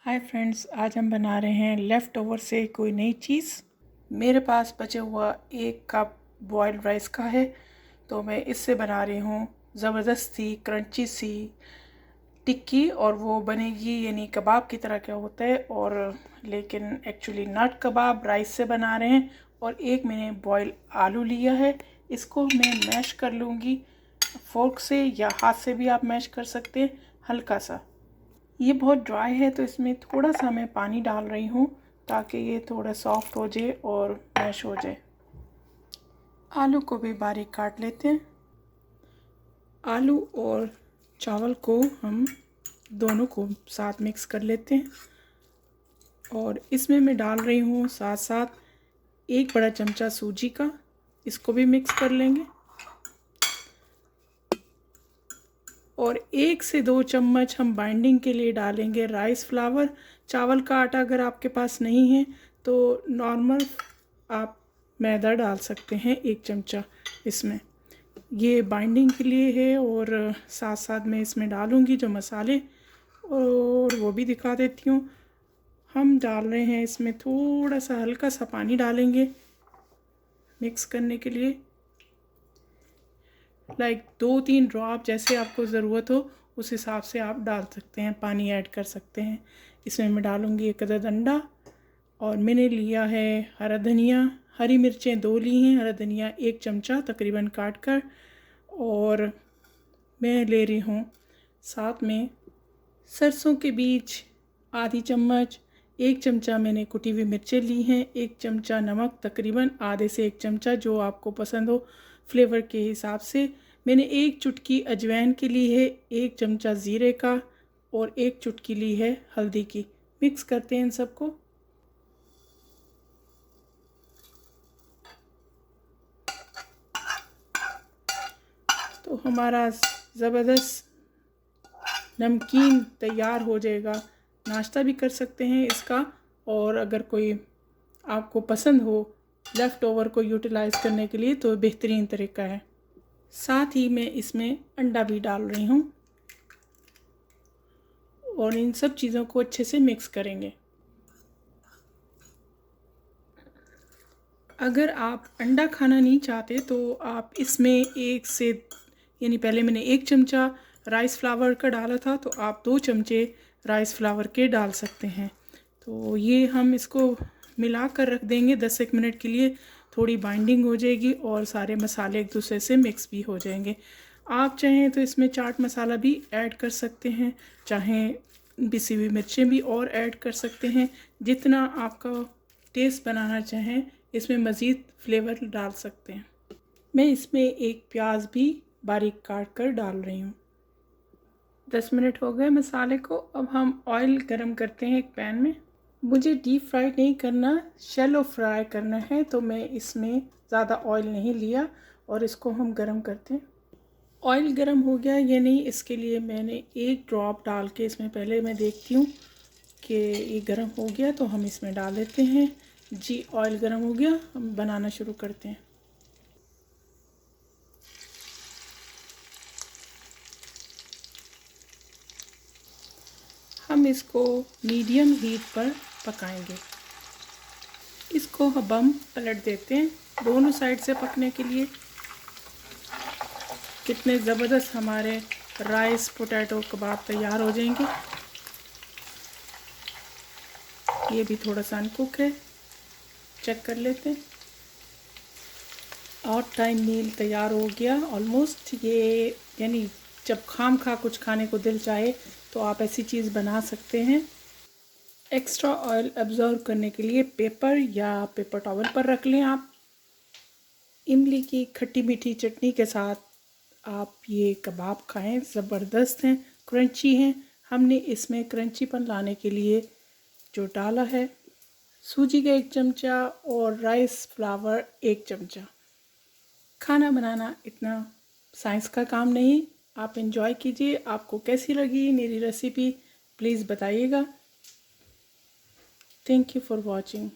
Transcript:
Hi friends, आज हम बना रहे हैं लेफ़्ट ओवर से कोई नई चीज़। मेरे पास बचा हुआ 1 कप बॉइल्ड राइस का है, तो मैं इससे बना रही हूँ ज़बरदस्ती क्रंची सी टिक्की। और वो बनेगी यानी कबाब की तरह क्या होता है, और लेकिन एक्चुअली नट कबाब राइस से बना रहे हैं। और एक मैंने बॉयल आलू लिया है, इसको मैं मैश कर लूँगी फोर्क से, या हाथ से भी आप मैश कर सकते हैं हल्का सा। ये बहुत ड्राई है तो इसमें थोड़ा सा मैं पानी डाल रही हूँ ताकि ये थोड़ा सॉफ्ट हो जाए और मैश हो जाए। आलू को भी बारीक काट लेते हैं। आलू और चावल को हम दोनों को साथ मिक्स कर लेते हैं, और इसमें मैं डाल रही हूँ साथ साथ 1 बड़ा चमचा सूजी का, इसको भी मिक्स कर लेंगे। और 1 से 2 चम्मच हम बाइंडिंग के लिए डालेंगे राइस फ्लावर। चावल का आटा अगर आपके पास नहीं है तो नॉर्मल आप मैदा डाल सकते हैं 1 चमचा इसमें। ये बाइंडिंग के लिए है, और साथ साथ मैं इसमें डालूँगी जो मसाले, और वो भी दिखा देती हूँ। हम डाल रहे हैं इसमें थोड़ा सा हल्का सा पानी डालेंगे मिक्स करने के लिए, लाइक 2-3 ड्रॉप, जैसे आपको ज़रूरत हो उस हिसाब से आप डाल सकते हैं, पानी ऐड कर सकते हैं। इसमें मैं डालूँगी 1 अदद अंडा, और मैंने लिया है हरा धनिया, हरी मिर्चें 2 ली हैं, हरा धनिया 1 चमचा तकरीबन काट कर, और मैं ले रही हूँ साथ में सरसों के बीज आधी चम्मच, 1 चमचा मैंने कुटी हुई मिर्चें ली हैं, 1 चमचा नमक, तकरीबन आधे से 1 चमचा जो आपको पसंद हो फ्लेवर के हिसाब से। मैंने 1 चुटकी अजवाइन की ली है, 1 चमचा ज़ीरे का, और 1 चुटकी ली है हल्दी की। मिक्स करते हैं इन सबको। तो हमारा ज़बरदस्त नमकीन तैयार हो जाएगा। नाश्ता भी कर सकते हैं इसका, और अगर कोई आपको पसंद हो लेफ़्ट ओवर को यूटिलाइज़ करने के लिए तो बेहतरीन तरीका है। साथ ही मैं इसमें अंडा भी डाल रही हूँ, और इन सब चीज़ों को अच्छे से मिक्स करेंगे। अगर आप अंडा खाना नहीं चाहते तो आप इसमें 1 से यानी पहले मैंने 1 चमचा राइस फ्लावर का डाला था, तो आप 2 चमचे राइस फ्लावर के डाल सकते हैं। तो ये हम इसको मिला कर रख देंगे 10-1 मिनट के लिए, थोड़ी बाइंडिंग हो जाएगी और सारे मसाले एक दूसरे से मिक्स भी हो जाएंगे। आप चाहें तो इसमें चाट मसाला भी ऐड कर सकते हैं, चाहें पिसी हुई मिर्चें भी और ऐड कर सकते हैं। जितना आपका टेस्ट बनाना चाहें इसमें मज़ीद फ्लेवर डाल सकते हैं। मैं इसमें 1 प्याज भी बारीक काट कर डाल रही हूँ। 10 मिनट हो गए मसाले को। अब हम ऑयल गरम करते हैं एक पैन में। मुझे डीप फ्राई नहीं करना, शैलो फ्राई करना है, तो मैं इसमें ज़्यादा ऑयल नहीं लिया, और इसको हम गरम करते हैं। ऑयल गरम हो गया या नहीं, इसके लिए मैंने 1 ड्रॉप डाल के इसमें पहले मैं देखती हूँ कि ये गरम हो गया, तो हम इसमें डाल देते हैं। जी, ऑयल गरम हो गया, हम बनाना शुरू करते हैं। हम इसको मीडियम हीट पर पकाएंगे। इसको हम पलट देते हैं दोनों साइड से पकने के लिए। कितने ज़बरदस्त हमारे राइस पोटैटो कबाब तैयार हो जाएंगे। ये भी थोड़ा सा अनकुक है, चेक कर लेते हैं। और टाइम मील तैयार हो गया ऑलमोस्ट। ये यानी जब खाम खा कुछ खाने को दिल चाहे तो आप ऐसी चीज़ बना सकते हैं। एक्स्ट्रा ऑयल एब्जॉर्ब करने के लिए पेपर या पेपर टॉवल पर रख लें आप। इमली की खट्टी मीठी चटनी के साथ आप ये कबाब खाएं, ज़बरदस्त हैं, क्रंची हैं। हमने इसमें क्रंचीपन लाने के लिए जो डाला है सूजी का 1 चमचा और राइस फ्लावर 1 चमचा। खाना बनाना इतना साइंस का काम नहीं, आप एंजॉय कीजिए। आपको कैसी लगी मेरी रेसिपी प्लीज़ बताइएगा। Thank you for watching.